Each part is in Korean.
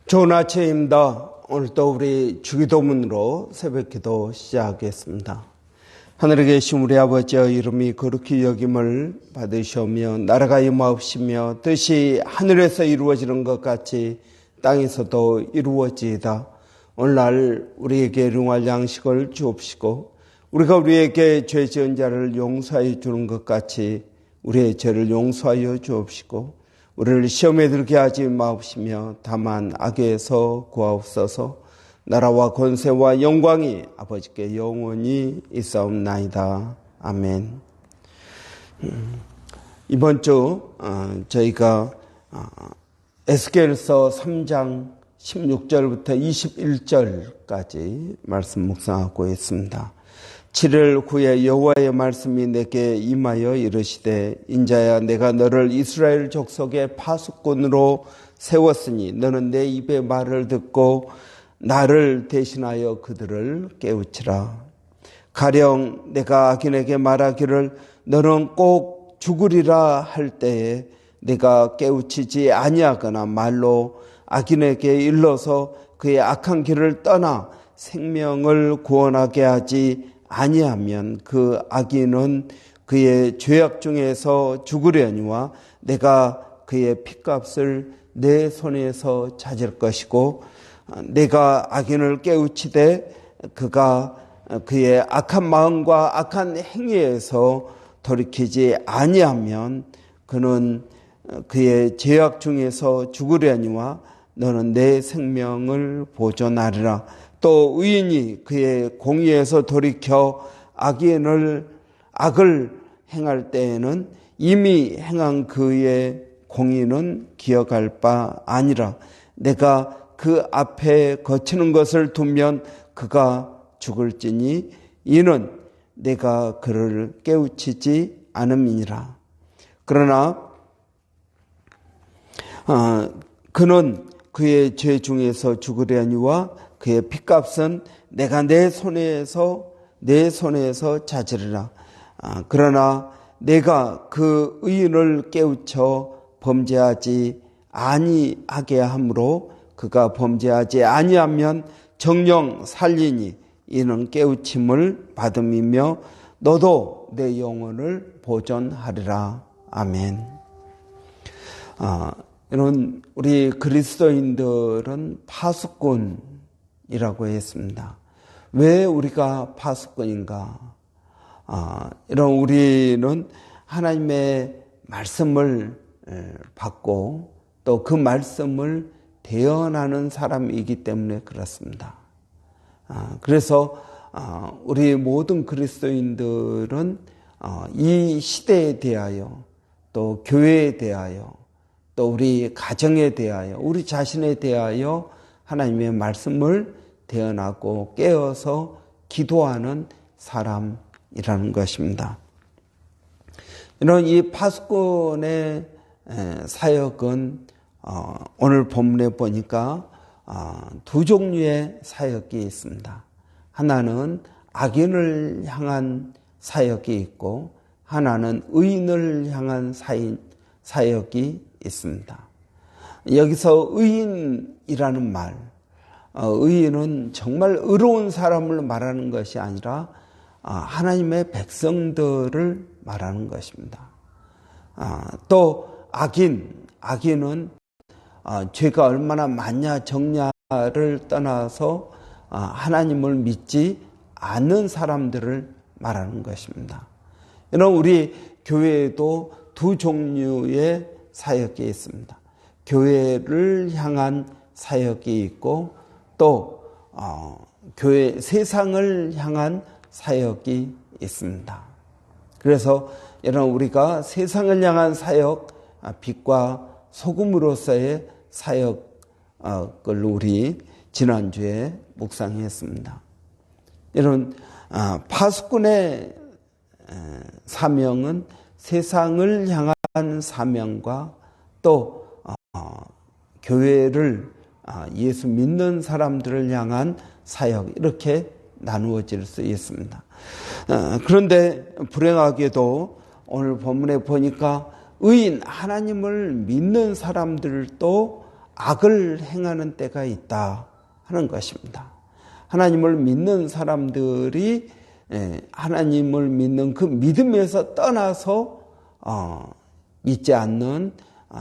좋은 아침입니다. 오늘도 우리 주기도문으로 새벽기도 시작하겠습니다. 하늘에 계신 우리 아버지의 이름이 거룩히 여김을 받으시오며 나라가 임하옵시며 뜻이 하늘에서 이루어지는 것 같이 땅에서도 이루어지이다. 오늘날 우리에게 일용할 양식을 주옵시고 우리가 우리에게 죄 지은 자를 용서하여 주는 것 같이 우리의 죄를 용서하여 주옵시고 우리를 시험에 들게 하지 마옵시며 다만 악에서 구하옵소서. 나라와 권세와 영광이 아버지께 영원히 있사옵나이다. 아멘. 이번 주 저희가 에스겔서 3장 16절부터 21절까지 말씀 묵상하고 있습니다. 7일 후에 여호와의 말씀이 내게 임하여 이르시되 인자야 내가 너를 이스라엘 족속의 파수꾼으로 세웠으니 너는 내 입의 말을 듣고 나를 대신하여 그들을 깨우치라. 가령 내가 악인에게 말하기를 너는 꼭 죽으리라 할 때에 내가 깨우치지 아니하거나 말로 악인에게 일러서 그의 악한 길을 떠나 생명을 구원하게 하지 아니하면 그 악인은 그의 죄악 중에서 죽으려니와 내가 그의 핏값을 내 손에서 찾을 것이고 내가 악인을 깨우치되 그가 그의 악한 마음과 악한 행위에서 돌이키지 아니하면 그는 그의 죄악 중에서 죽으려니와 너는 내 생명을 보존하리라. 또 의인이 그의 공의에서 돌이켜 악을 행할 때에는 이미 행한 그의 공의는 기억할 바 아니라 내가 그 앞에 거치는 것을 두면 그가 죽을지니 이는 내가 그를 깨우치지 않음이니라. 그러나 그는 그의 죄 중에서 죽으려니와 그의 핏값은 내가 내 손에서 찾으리라. 그러나 내가 그 의인을 깨우쳐 범죄하지 아니하게 하므로 그가 범죄하지 아니하면 정령 살리니 이는 깨우침을 받음이며 너도 내 영혼을 보존하리라. 아멘. 이런 우리 그리스도인들은 파수꾼이라고 했습니다. 왜 우리가 파수꾼인가? 이런 우리는 하나님의 말씀을 받고 또 그 말씀을 대언하는 사람이기 때문에 그렇습니다. 그래서 우리 모든 그리스도인들은 이 시대에 대하여 또 교회에 대하여 또 우리 가정에 대하여 우리 자신에 대하여 하나님의 말씀을 대언하고 깨어서 기도하는 사람이라는 것입니다. 이런 이 파수꾼의 사역은 오늘 본문에 보니까 두 종류의 사역이 있습니다. 하나는 악인을 향한 사역이 있고 하나는 의인을 향한 사역이 있습니다. 여기서 의인이라는 말, 의인은 정말 의로운 사람을 말하는 것이 아니라 하나님의 백성들을 말하는 것입니다. 또 악인은 죄가 얼마나 많냐 적냐를 떠나서 하나님을 믿지 않는 사람들을 말하는 것입니다. 이런 우리 교회에도 두 종류의 사역이 있습니다. 교회를 향한 사역이 있고 또 세상을 향한 사역이 있습니다. 그래서 여러분 우리가 세상을 향한 사역, 빛과 소금으로서의 사역을 우리 지난주에 묵상했습니다. 이런 파수꾼의 사명은 세상을 향한 사명과 또 교회를 예수 믿는 사람들을 향한 사역 이렇게 나누어질 수 있습니다. 그런데 불행하게도 오늘 본문에 보니까 의인 하나님을 믿는 사람들도 악을 행하는 때가 있다 하는 것입니다. 하나님을 믿는 사람들이 하나님을 믿는 그 믿음에서 떠나서 믿지 않는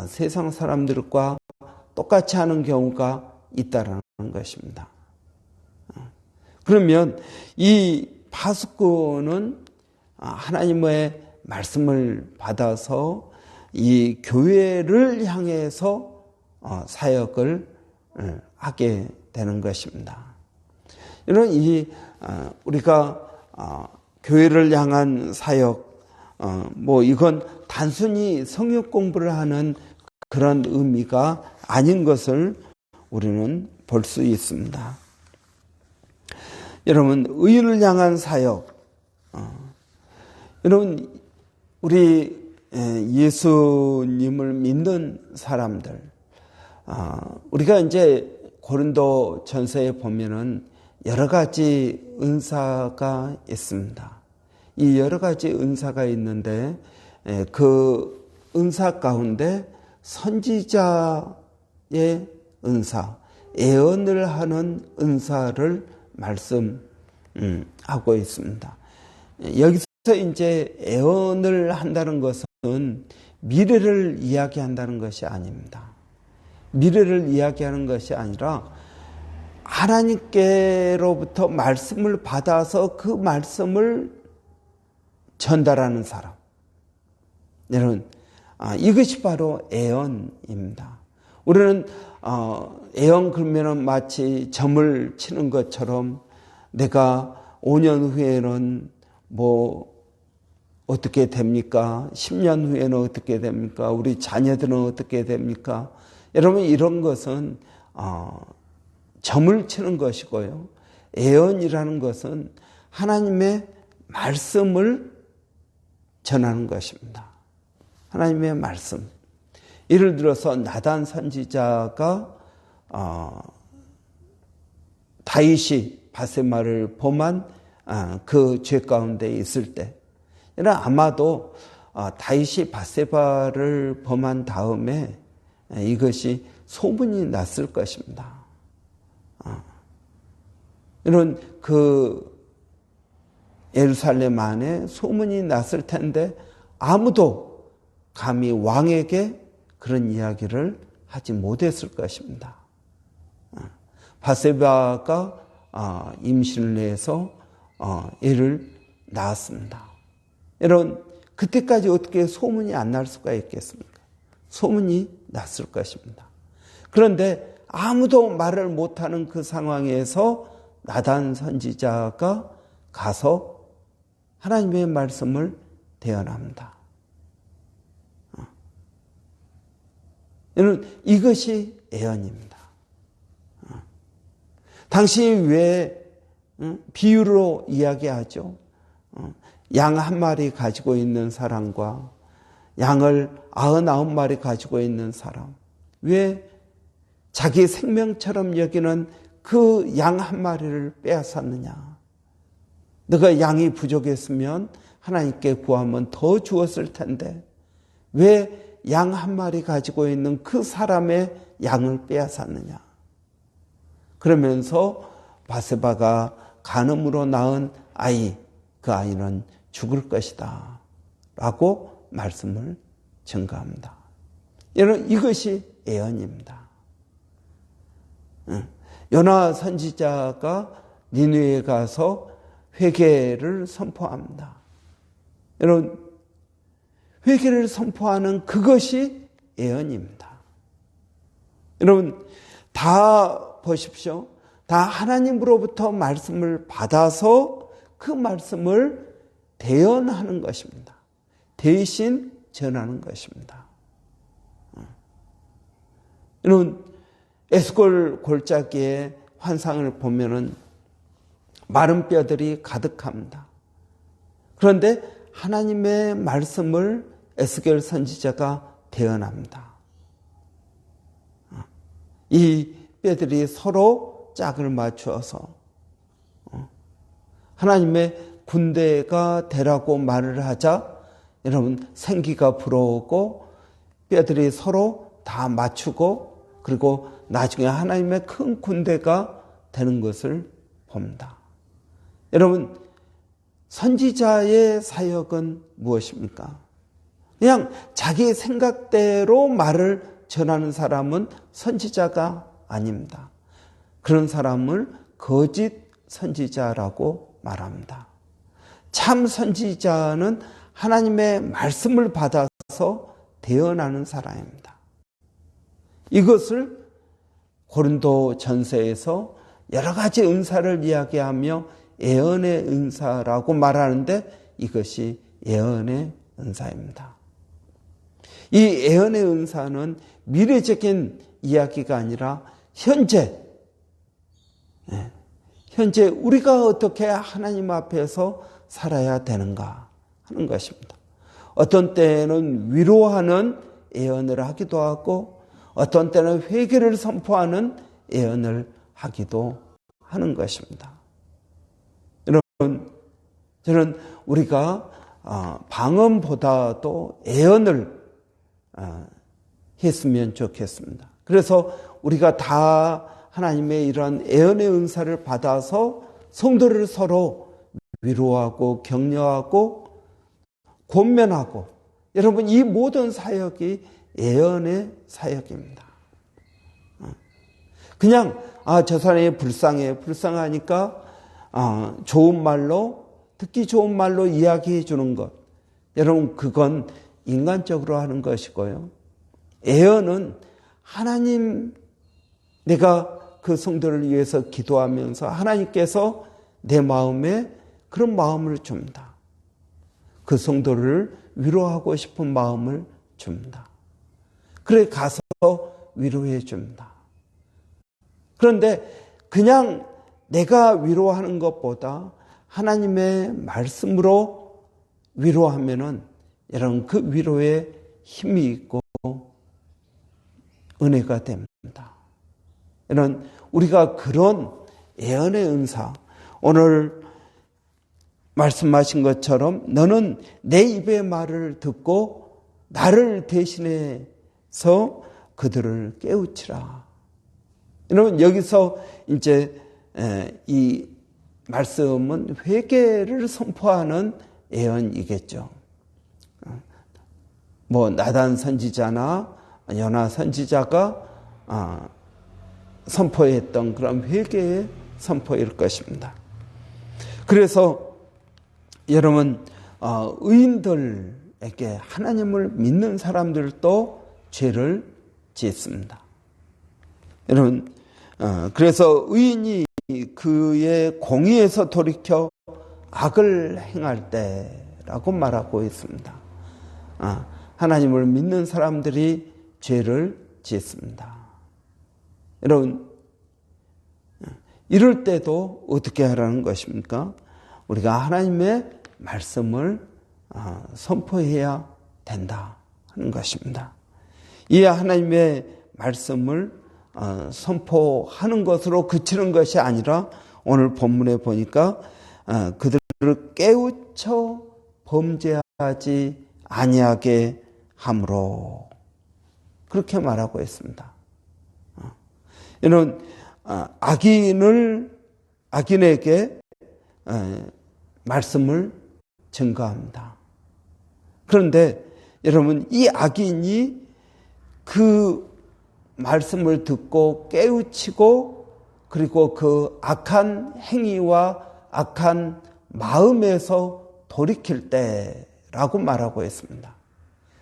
세상 사람들과 똑같이 하는 경우가 있다라는 것입니다. 그러면 이 파수꾼은 하나님의 말씀을 받아서 이 교회를 향해서 사역을 하게 되는 것입니다. 이런 우리가 교회를 향한 사역, 이건 단순히 성역 공부를 하는 그런 의미가 아닌 것을 우리는 볼 수 있습니다. 여러분, 의를 향한 사역, 여러분, 우리 예수님을 믿는 사람들, 우리가 이제 고린도 전서에 보면은 여러 가지 은사가 있습니다. 이 여러 가지 은사가 있는데 그 은사 가운데 선지자의 은사, 예언을 하는 은사를 말씀하고 있습니다. 여기서 이제 예언을 한다는 것은 미래를 이야기한다는 것이 아닙니다. 미래를 이야기하는 것이 아니라 하나님께로부터 말씀을 받아서 그 말씀을 전달하는 사람. 여러분, 이것이 바로 예언입니다. 우리는 예언 그러면은 마치 점을 치는 것처럼 내가 5년 후에는 어떻게 됩니까? 10년 후에는 어떻게 됩니까? 우리 자녀들은 어떻게 됩니까? 여러분, 이런 것은 점을 치는 것이고요. 예언이라는 것은 하나님의 말씀을 전하는 것입니다. 하나님의 말씀. 예를 들어서 나단 선지자가 다윗이 바세바를 범한 그 죄 가운데 있을 때, 아마도 다윗이 바세바를 범한 다음에 이것이 소문이 났을 것입니다. 이런 예루살렘 안에 소문이 났을 텐데 아무도 감히 왕에게 그런 이야기를 하지 못했을 것입니다. 바세바가 임신을 해서 애를 낳았습니다. 여러분, 그때까지 어떻게 소문이 안 날 수가 있겠습니까? 소문이 났을 것입니다. 그런데 아무도 말을 못하는 그 상황에서 나단 선지자가 가서 하나님의 말씀을 대언합니다. 이것이 예언입니다. 당신이 왜 비유로 이야기하죠? 양 한 마리 가지고 있는 사람과 양을 99마리 가지고 있는 사람, 왜 자기 생명처럼 여기는 그 양 한 마리를 빼앗았느냐? 너가 양이 부족했으면 하나님께 구하면 더 주었을 텐데 왜 양 한 마리 가지고 있는 그 사람의 양을 빼앗았느냐? 그러면서 바세바가 간음으로 낳은 아이, 그 아이는 죽을 것이다 라고 말씀을 증거합니다. 여러분, 이것이 예언입니다. 요나 선지자가 니느웨에 가서 회개를 선포합니다. 여러분, 회개를 선포하는 그것이 예언입니다. 여러분, 다 보십시오. 다 하나님으로부터 말씀을 받아서 그 말씀을 대언하는 것입니다. 대신 전하는 것입니다. 여러분, 에스골 골짜기의 환상을 보면은 마른 뼈들이 가득합니다. 그런데 하나님의 말씀을 에스겔 선지자가 대언합니다. 이 뼈들이 서로 짝을 맞추어서 하나님의 군대가 되라고 말을 하자 여러분 생기가 불어오고 뼈들이 서로 다 맞추고 그리고 나중에 하나님의 큰 군대가 되는 것을 봅니다. 여러분, 선지자의 사역은 무엇입니까? 그냥 자기 생각대로 말을 전하는 사람은 선지자가 아닙니다. 그런 사람을 거짓 선지자라고 말합니다. 참 선지자는 하나님의 말씀을 받아서 대언하는 사람입니다. 이것을 고린도 전서에서 여러 가지 은사를 이야기하며 예언의 은사라고 말하는데 이것이 예언의 은사입니다. 이 예언의 은사는 미래적인 이야기가 아니라 현재 우리가 어떻게 하나님 앞에서 살아야 되는가 하는 것입니다. 어떤 때는 위로하는 예언을 하기도 하고 어떤 때는 회개를 선포하는 예언을 하기도 하는 것입니다. 여러분, 저는 우리가 방언보다도 예언을 했으면 좋겠습니다. 그래서 우리가 다 하나님의 이런 예언의 은사를 받아서 성도를 서로 위로하고 격려하고 권면하고, 여러분, 이 모든 사역이 예언의 사역입니다. 그냥 저 사람이 불쌍하니까 좋은 말로, 듣기 좋은 말로 이야기해 주는 것, 여러분, 그건 인간적으로 하는 것이고요. 예언은 하나님, 내가 그 성도를 위해서 기도하면서 하나님께서 내 마음에 그런 마음을 줍니다. 그 성도를 위로하고 싶은 마음을 줍니다. 그래 가서 위로해 줍니다. 그런데 그냥 내가 위로하는 것보다 하나님의 말씀으로 위로하면은 여러분 그 위로에 힘이 있고 은혜가 됩니다. 여러분, 우리가 그런 예언의 은사, 오늘 말씀하신 것처럼 너는 내 입의 말을 듣고 나를 대신해서 그들을 깨우치라. 여러분, 여기서 이제 이 말씀은 회개를 선포하는 예언이겠죠. 나단 선지자나 요나 선지자가 선포했던 그런 회개의 선포일 것입니다. 그래서 여러분, 의인들에게 하나님을 믿는 사람들도 죄를 짓습니다. 여러분, 그래서 의인이 그의 공의에서 돌이켜 악을 행할 때라고 말하고 있습니다. 하나님을 믿는 사람들이 죄를 짓습니다. 여러분, 이럴 때도 어떻게 하라는 것입니까? 우리가 하나님의 말씀을 선포해야 된다 하는 것입니다. 이 하나님의 말씀을 선포하는 것으로 그치는 것이 아니라 오늘 본문에 보니까 그들을 깨우쳐 범죄하지 아니하게 함으로 그렇게 말하고 있습니다. 이는 악인에게 말씀을 증거합니다. 그런데 여러분, 이 악인이 그 말씀을 듣고 깨우치고 그리고 그 악한 행위와 악한 마음에서 돌이킬 때라고 말하고 있습니다.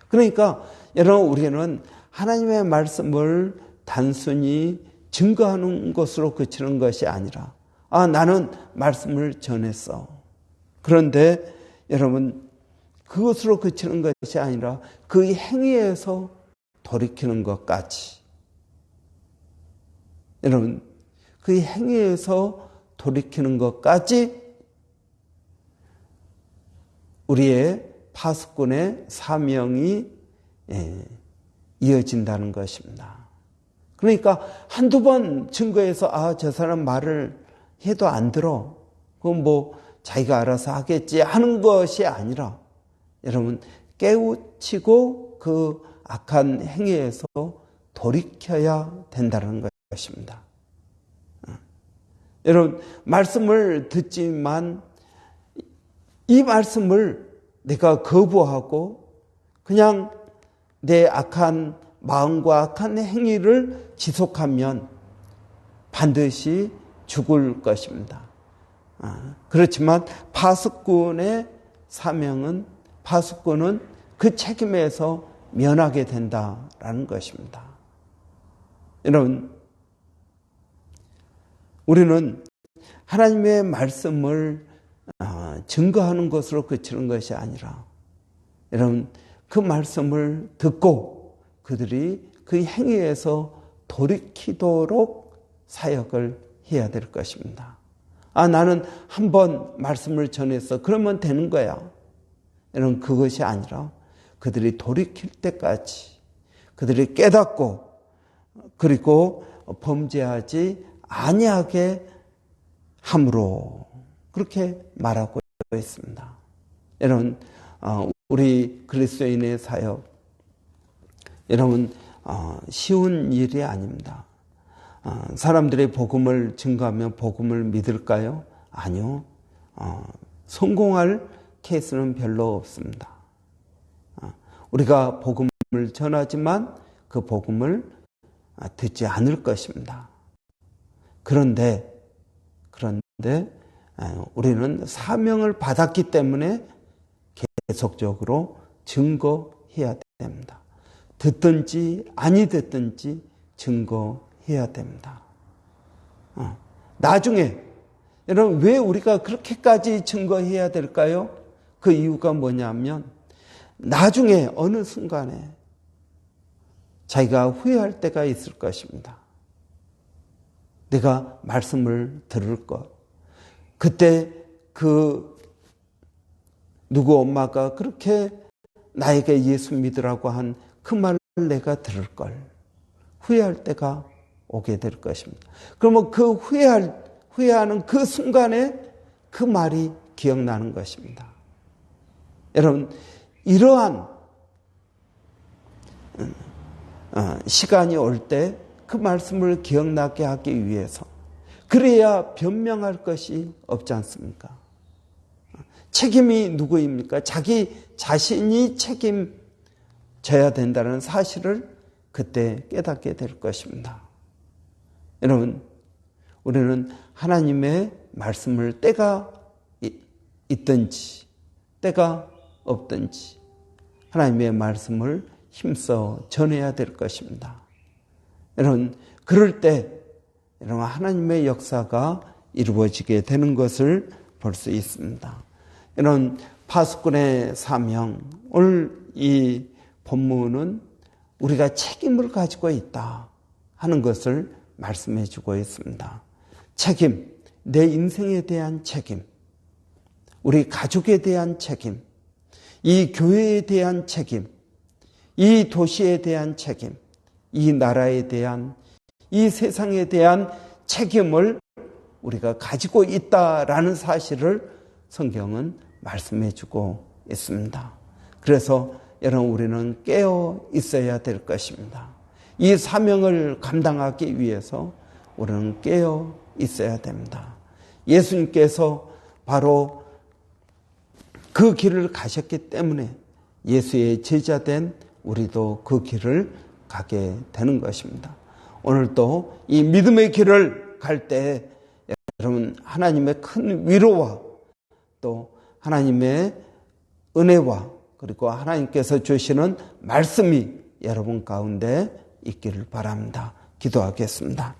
그러니까 여러분, 우리는 하나님의 말씀을 단순히 증거하는 것으로 그치는 것이 아니라 나는 말씀을 전했어. 그런데 여러분, 그것으로 그치는 것이 아니라 그 행위에서 돌이키는 것까지, 여러분, 그 행위에서 돌이키는 것까지 우리의 파수꾼의 사명이 이어진다는 것입니다. 그러니까 한두 번 증거해서 저 사람 말을 해도 안 들어, 그건 자기가 알아서 하겠지 하는 것이 아니라 여러분, 깨우치고 그 악한 행위에서 돌이켜야 된다는 것입니다. 여러분, 말씀을 듣지만 이 말씀을 내가 거부하고 그냥 내 악한 마음과 악한 행위를 지속하면 반드시 죽을 것입니다. 그렇지만 파수꾼의 사명은, 파수꾼은 그 책임에서 면하게 된다라는 것입니다. 여러분, 우리는 하나님의 말씀을 증거하는 것으로 그치는 것이 아니라, 여러분, 그 말씀을 듣고 그들이 그 행위에서 돌이키도록 사역을 해야 될 것입니다. 나는 한 번 말씀을 전했어, 그러면 되는 거야. 여러분, 그것이 아니라 그들이 돌이킬 때까지 그들이 깨닫고 그리고 범죄하지 아니하게 함으로, 그렇게 말하고 있습니다. 여러분, 우리 그리스도인의 사역, 여러분, 쉬운 일이 아닙니다. 사람들이 복음을 증거하면 복음을 믿을까요? 아니요. 성공할 케이스는 별로 없습니다. 우리가 복음을 전하지만 그 복음을 듣지 않을 것입니다. 그런데 우리는 사명을 받았기 때문에 계속적으로 증거해야 됩니다. 듣든지 아니 듣든지 증거해야 됩니다. 나중에, 여러분, 왜 우리가 그렇게까지 증거해야 될까요? 그 이유가 뭐냐면 나중에 어느 순간에 자기가 후회할 때가 있을 것입니다. 내가 말씀을 들을 것, 그때 그 누구 엄마가 그렇게 나에게 예수 믿으라고 한 그 말을 내가 들을 걸, 후회할 때가 오게 될 것입니다. 그러면 그 후회하는 그 순간에 그 말이 기억나는 것입니다. 여러분, 이러한 시간이 올 때 그 말씀을 기억나게 하기 위해서, 그래야 변명할 것이 없지 않습니까? 책임이 누구입니까? 자기 자신이 책임져야 된다는 사실을 그때 깨닫게 될 것입니다. 여러분, 우리는 하나님의 말씀을 때가 있든지 때가 없든지 하나님의 말씀을 힘써 전해야 될 것입니다. 여러분, 그럴 때 여러분, 하나님의 역사가 이루어지게 되는 것을 볼 수 있습니다. 여러분, 파수꾼의 사명, 오늘 이 본문은 우리가 책임을 가지고 있다 하는 것을 말씀해 주고 있습니다. 책임, 내 인생에 대한 책임, 우리 가족에 대한 책임, 이 교회에 대한 책임, 이 도시에 대한 책임, 이 나라에 대한, 이 세상에 대한 책임을 우리가 가지고 있다라는 사실을 성경은 말씀해 주고 있습니다. 그래서 여러분, 우리는 깨어 있어야 될 것입니다. 이 사명을 감당하기 위해서 우리는 깨어 있어야 됩니다. 예수님께서 바로 그 길을 가셨기 때문에 예수의 제자된 우리도 그 길을 가게 되는 것입니다. 오늘도 이 믿음의 길을 갈 때 여러분, 하나님의 큰 위로와 또 하나님의 은혜와 그리고 하나님께서 주시는 말씀이 여러분 가운데 있기를 바랍니다. 기도하겠습니다.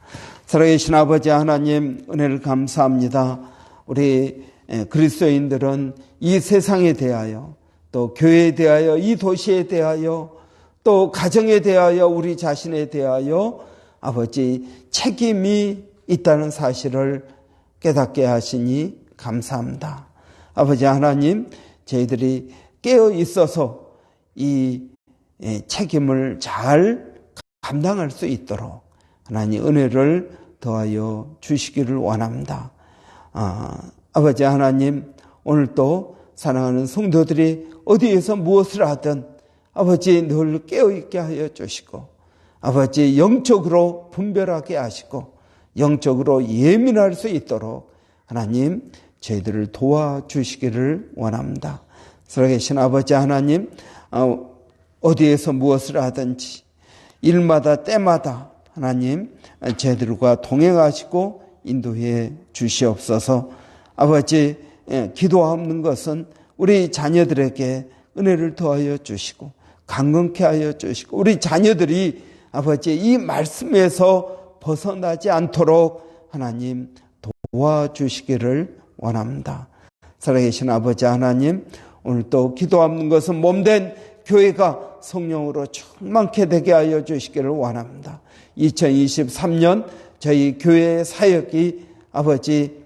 살아계신 아버지 하나님, 은혜를 감사합니다. 우리 그리스도인들은 이 세상에 대하여, 또 교회에 대하여, 이 도시에 대하여, 또 가정에 대하여, 우리 자신에 대하여 아버지 책임이 있다는 사실을 깨닫게 하시니 감사합니다. 아버지 하나님, 저희들이 깨어 있어서 이 책임을 잘 감당할 수 있도록 하나님 은혜를 더하여 주시기를 원합니다. 아버지 하나님, 오늘도 사랑하는 성도들이 어디에서 무엇을 하든 아버지 늘 깨어있게 하여 주시고, 아버지 영적으로 분별하게 하시고 영적으로 예민할 수 있도록 하나님 저희들을 도와주시기를 원합니다. 살아계신 아버지 하나님, 어디에서 무엇을 하든지 일마다 때마다 하나님 저희들과 동행하시고 인도해 주시옵소서. 아버지, 기도하는 것은 우리 자녀들에게 은혜를 더하여 주시고 강건케 하여 주시고 우리 자녀들이 아버지 이 말씀에서 벗어나지 않도록 하나님 도와주시기를 원합니다. 살아계신 아버지 하나님, 오늘 또 기도하는 것은 몸된 교회가 성령으로 충만케 되게 하여 주시기를 원합니다. 2023년 저희 교회의 사역이 아버지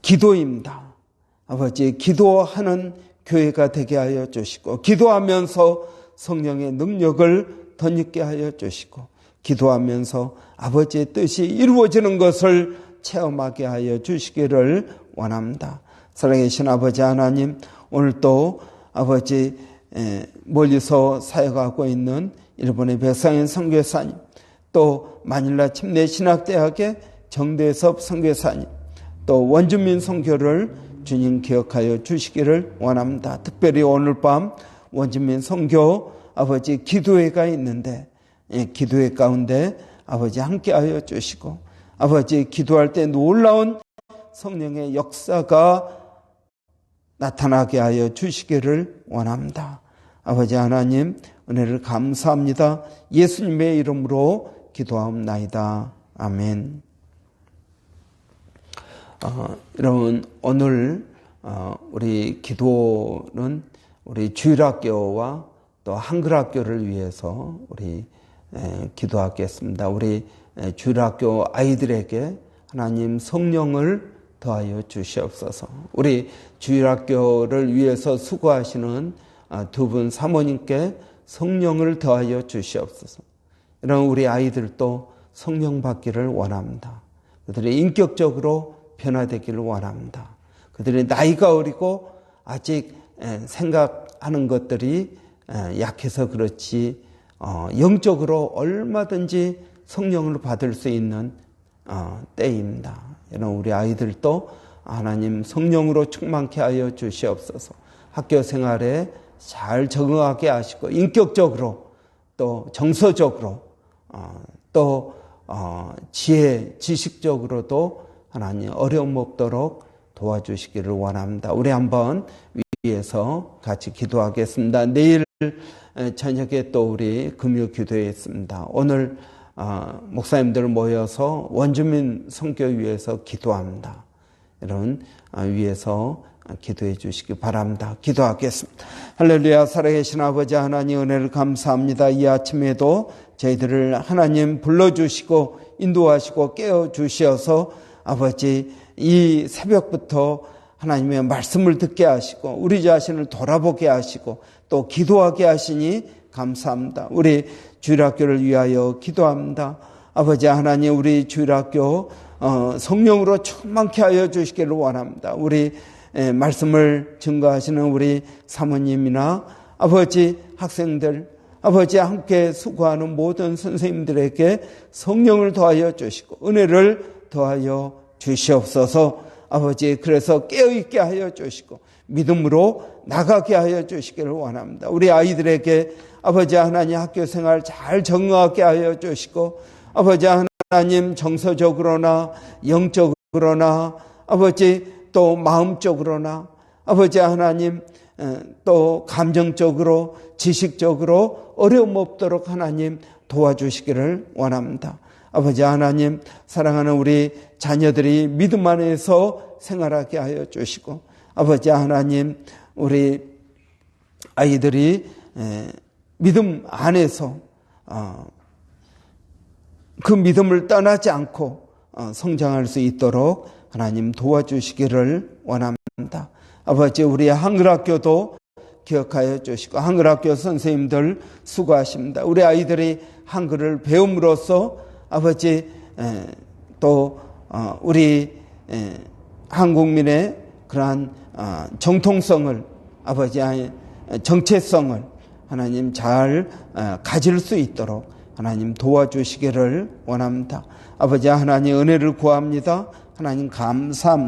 기도입니다. 아버지 기도하는 교회가 되게 하여 주시고 기도하면서 성령의 능력을 덧입게 하여 주시고 기도하면서 아버지의 뜻이 이루어지는 것을 체험하게 하여 주시기를 원합니다. 사랑하신 아버지 하나님, 오늘 또 아버지 멀리서 사역하고 있는 일본의 백상현 선교사님, 또 마닐라 침례신학대학의 정대섭 선교사님, 또 원주민 선교를 주님 기억하여 주시기를 원합니다. 특별히 오늘 밤 원주민 선교 아버지 기도회가 있는데 기도회 가운데 아버지 함께하여 주시고 아버지 기도할 때 놀라운 성령의 역사가 나타나게 하여 주시기를 원합니다. 아버지 하나님 은혜를 감사합니다. 예수님의 이름으로 기도하옵나이다. 아멘. 여러분, 오늘 우리 기도는 우리 주일학교와 또 한글학교를 위해서 우리 기도하겠습니다. 우리 주일학교 아이들에게 하나님 성령을 더하여 주시옵소서. 우리 주일학교를 위해서 수고하시는 두 분 사모님께 성령을 더하여 주시옵소서. 이런 우리 아이들도 성령 받기를 원합니다. 그들이 인격적으로 변화되기를 원합니다. 그들이 나이가 어리고 아직 생각하는 것들이 약해서 그렇지 영적으로 얼마든지 성령을 받을 수 있는 때입니다. 이런 우리 아이들도 하나님 성령으로 충만케 하여 주시옵소서. 학교 생활에 잘 적응하게 하시고 인격적으로 또 정서적으로 또 지식적으로도 하나님 어려움 없도록 도와주시기를 원합니다. 우리 한번 위에서 같이 기도하겠습니다. 내일 저녁에 또 우리 금요 기도회 있습니다. 오늘 목사님들 모여서 원주민 선교 위해서 기도합니다. 여러분 위에서 기도해 주시기 바랍니다. 기도하겠습니다. 할렐루야. 살아계신 아버지 하나님 은혜를 감사합니다. 이 아침에도 저희들을 하나님 불러주시고 인도하시고 깨워주셔서 아버지 이 새벽부터 하나님의 말씀을 듣게 하시고 우리 자신을 돌아보게 하시고 또 기도하게 하시니 감사합니다. 우리 주일학교를 위하여 기도합니다. 아버지 하나님 우리 주일학교 성령으로 충만케 하여 주시기를 원합니다. 우리 말씀을 증거하시는 우리 사모님이나 아버지 학생들 아버지 함께 수고하는 모든 선생님들에게 성령을 더하여 주시고 은혜를 더하여 주시옵소서. 아버지 그래서 깨어있게 하여 주시고 믿음으로 나가게 하여 주시기를 원합니다. 우리 아이들에게 아버지 하나님 학교 생활 잘 적응하게 하여 주시고 아버지 하나님 정서적으로나 영적으로나 아버지 또 마음적으로나 아버지 하나님 또 감정적으로 지식적으로 어려움 없도록 하나님 도와주시기를 원합니다. 아버지 하나님 사랑하는 우리 자녀들이 믿음 안에서 생활하게 하여 주시고 아버지 하나님 우리 아이들이 믿음 안에서 그 믿음을 떠나지 않고 성장할 수 있도록 하나님 도와주시기를 원합니다. 아버지 우리 한글학교도 기억하여 주시고 한글학교 선생님들 수고하십니다. 우리 아이들이 한글을 배움으로써 아버지 또 우리 한국민의 그러한 정통성을 아버지 정체성을 하나님 잘 가질 수 있도록 하나님 도와주시기를 원합니다. 아버지 하나님 은혜를 구합니다. 하나님 감사합니다.